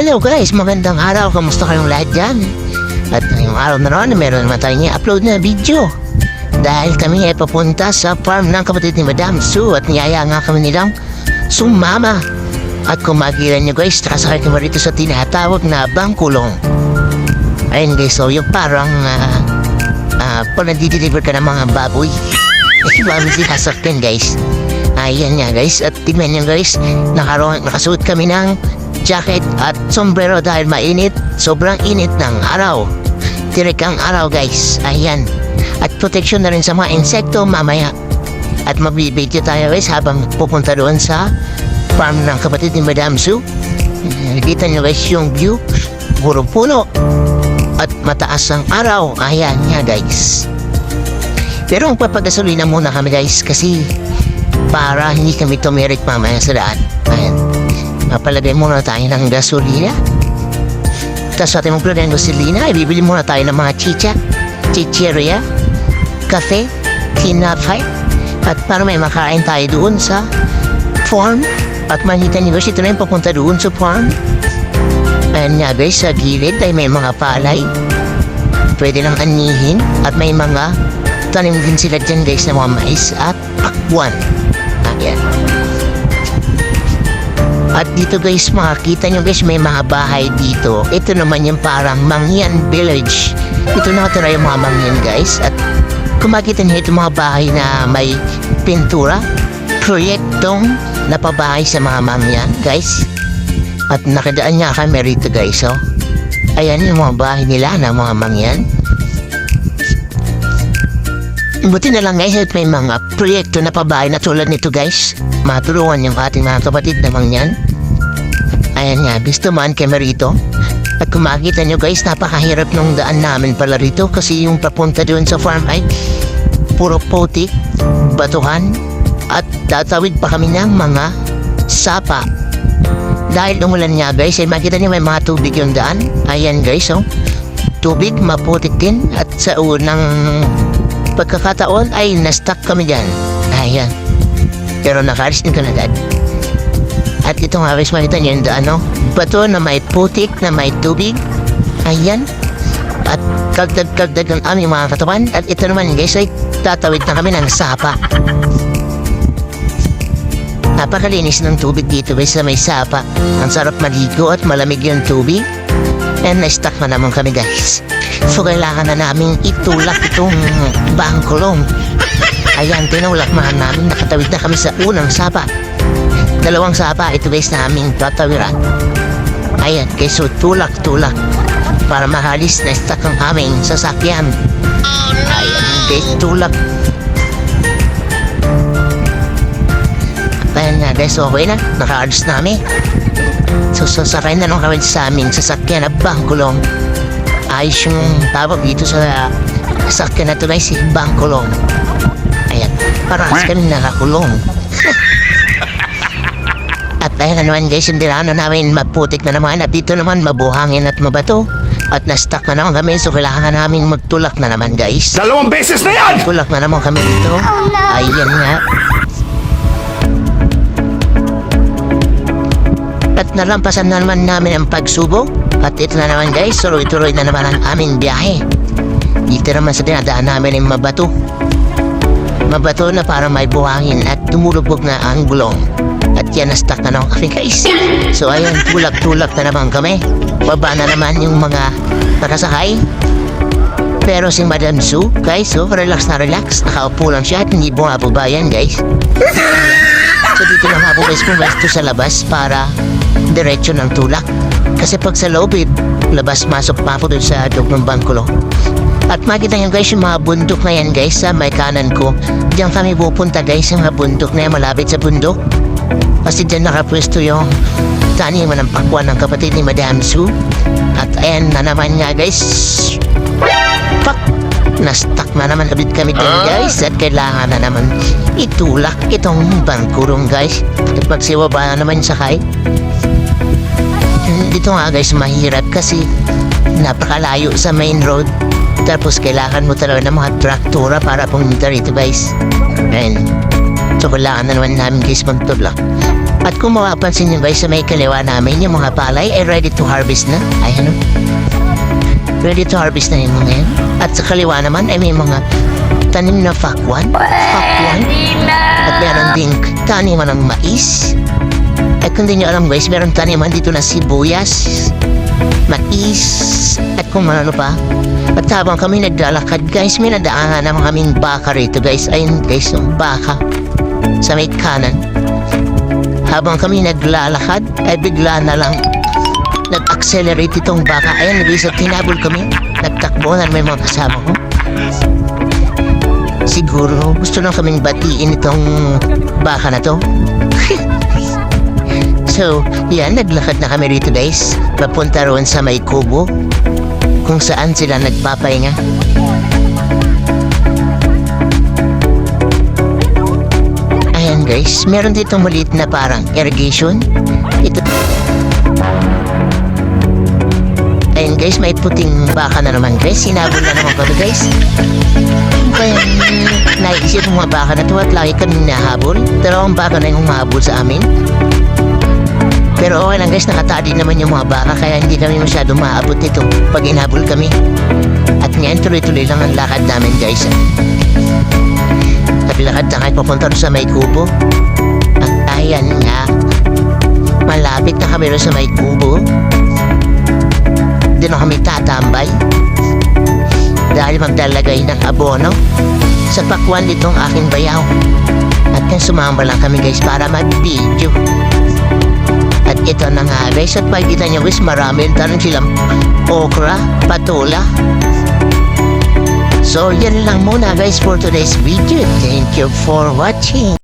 Hello guys, magandang araw. Kamusta kayong lahat dyan? At ngayong araw na ron, meron naman tayong i-upload na video. Dahil kami ay papunta sa farm ng kapatid ni Madam Sue at niyaya nga kami nilang sumama. At kung makikita nyo guys, nakasakay kami rito sa tinatawag na bangkulong. Ayun guys, so yung parang pag nadi-deliver ka ng mga baboy. Baboy sinasakyan guys. Ayan nga guys, at tignan nyo guys, nakasuot kami ng jacket at sombrero dahil mainit. Sobrang init ng araw. Tirik ang araw guys. Ayan. At protection na rin sa mga insekto mamaya. At mabibidyo tayo guys habang pupunta doon sa farm ng kapatid ni Madam Sue. Nakikita nyo guys yung view. Puro puno. At mataas ang araw. Ayan nga guys. Pero magpapagasolina muna kami guys kasi para hindi kami tumirik mamaya sa daan. Ayan. Mapalagay muna tayo ng gasolina. Tapos ating magpalagay ng gasolina, ibibili muna tayo ng mga chicheria, kafe, tinapay. At para may makain tayo doon sa farm. At makita niyo guys, ito na yung papunta doon sa farm. Ayan nga guys, sa gilid ay may mga palay. Pwede lang anihin. At may mga tanim din sila dyan guys na mga mais at akwan. Ayan. At dito guys, makakita nyo guys, may mga bahay dito. Ito naman yung parang Mangyan Village. Ito nakatira yung mga Mangyan guys. At kung makita nyo ito mga bahay na may pintura, proyektong napabahay sa mga Mangyan guys. At nakadaan nga kami rito guys, oh. Ayan yung mga bahay nila na mga Mangyan. Buti na lang guys at may mga proyekto na pabahay na tulad nito guys. Matulungan yung ating mga kapatid na Mangyan. Ayan nga, gusto man kami rito. At kung makikita nyo guys, napakahirap nung daan namin pala rito. Kasi yung papunta doon sa farm ay puro putik, batuhan. At tatawid pa kami ng mga sapa. Dahil umulan nga guys, ay makikita nyo may mga tubig yung daan. Ayan guys, oh. Tubig, maputik din. At sa unang pagkakataon ay na-stuck kami dyan. Ayan. Pero nakaalis din ka na agad. At ito nga guys, makita nyo yung daan, no? Bato na may putik, na may tubig. Ayan. At kagdag-kagdag ang aming mga katawan. At ito naman guys, ay tatawid na kami ng sapa. Napakalinis ng tubig dito guys na may sapa. Ang sarap maligo at malamig yung tubig. And na-stuck na naman kami guys. So kailangan na namin itulak itong bangkulong. Ayan, tinulak man namin. Nakatawid na kami sa unang sapa. Dalawang sapa ito guys na aming tatawiran. Ayan guys, so tulak-tulak para mahalis na stuck ang aming sasakyan. Ayan guys, tulak. Ayan nga guys, okay na. Nakaalis na kami. So sasakay na nung kami sa aming sasakyan na bangkulong. Ayos yung tawag dito sa sasakyan na ito guys, bangkulong. Ayan, parang kami nakakulong. At dahil na naman guys, hindi na namin maputik na naman. At dito naman mabuhangin at mabato. At na-stuck na naman kami, so kailangan namin magtulak na naman guys. 2 beses na yan! Tulak na naman kami dito. Ayan nga. At nalampasan na naman namin ang pagsubok. At ito na naman guys, tuloy-tuloy na naman ang aming biyahe. Dito naman sa dinadaan namin ay mabato. Mabato na para may buhangin at tumulubog na ang gulong. At yan, na-stuck na naman kami guys. So ayun, tulak-tulak na naman kami. Baba na naman yung mga nakasakay. Pero si Madam Sue guys, so relax na relax. Nakaupo lang siya at hindi bumababa yan guys. So dito lang ako guys pumesto sa labas para diretso ng tulak. Kasi pag sa loob labas-masok pa po dun sa loob ng bangkulo. At makita nyo guys yung mga bundok na yan guys sa may kanan ko. Diyan kami pupunta guys yung mga bundok na yan malapit sa bundok. Kasi dyan nakapwesto yung taniman ng pakwan ng kapatid ni Madam Sue. At ayan na naman nga guys. Pak! Na-stuck na naman ulit kami dyan guys. At kailangan na naman itulak itong bangkurong guys. At magsiwaba na naman sakay. Dito nga guys mahirap kasi napakalayo sa main road. Tapos kailangan mo talaga ng mga traktura para pumunta rito guys. Ayan. So kailangan na naman namin guys magtulak. At kung mapapansin nyo guys sa may kaliwa namin, yung mga palay ay ready to harvest na. Ay ano? Ready to harvest na yung mga yan. At sa kaliwa naman ay may mga tanim na fakwan. Fakwan. At meron ding taniman ng mais. At kung di nyo alam guys, meron taniman dito na sibuyas, mais, at kung ano pa. At habang kami naglalakad guys, may nadaanan ng aming baka rito guys. Ayun guys, yung baka sa may kanan. Habang kami naglalakad, ay bigla na lang nag-accelerate itong baka. Ayan guys, at tinabol kami. Nagtakbo na may mga kasama ko. Siguro gusto lang kaming batiin itong baka na to. So, yan, naglakad na kami rito guys. Papunta roon sa may kubo, kung saan sila nagpapahinga. Ayan guys, meron dito maliit na parang irrigation. Ito. Ayan guys, may puting baka na naman guys. Sinabol na naman kami guys. Kaya naisip ng mga baka na to at lagi kami nahabol. Dalawang baka na yung mahabol sa amin. Pero okay lang guys, nakatali naman yung mga baka kaya hindi kami masyado maabot nito pag inhabol kami. At ngayon tuloy-tuloy lang ang lakad namin guys. Naglakad na kayo papunta sa may kubo. At ayan nga, malapit na kami sa may kubo. Doon na kami tatambay dahil maglalagay ng abono sa pakwan nitong aking bayaw. At kaya sumama lang kami guys para mag-video. At ito na nga guys, at makikita nyo guys, marami tanong silang okra, patola. So yan lang muna guys for today's video. Thank you for watching.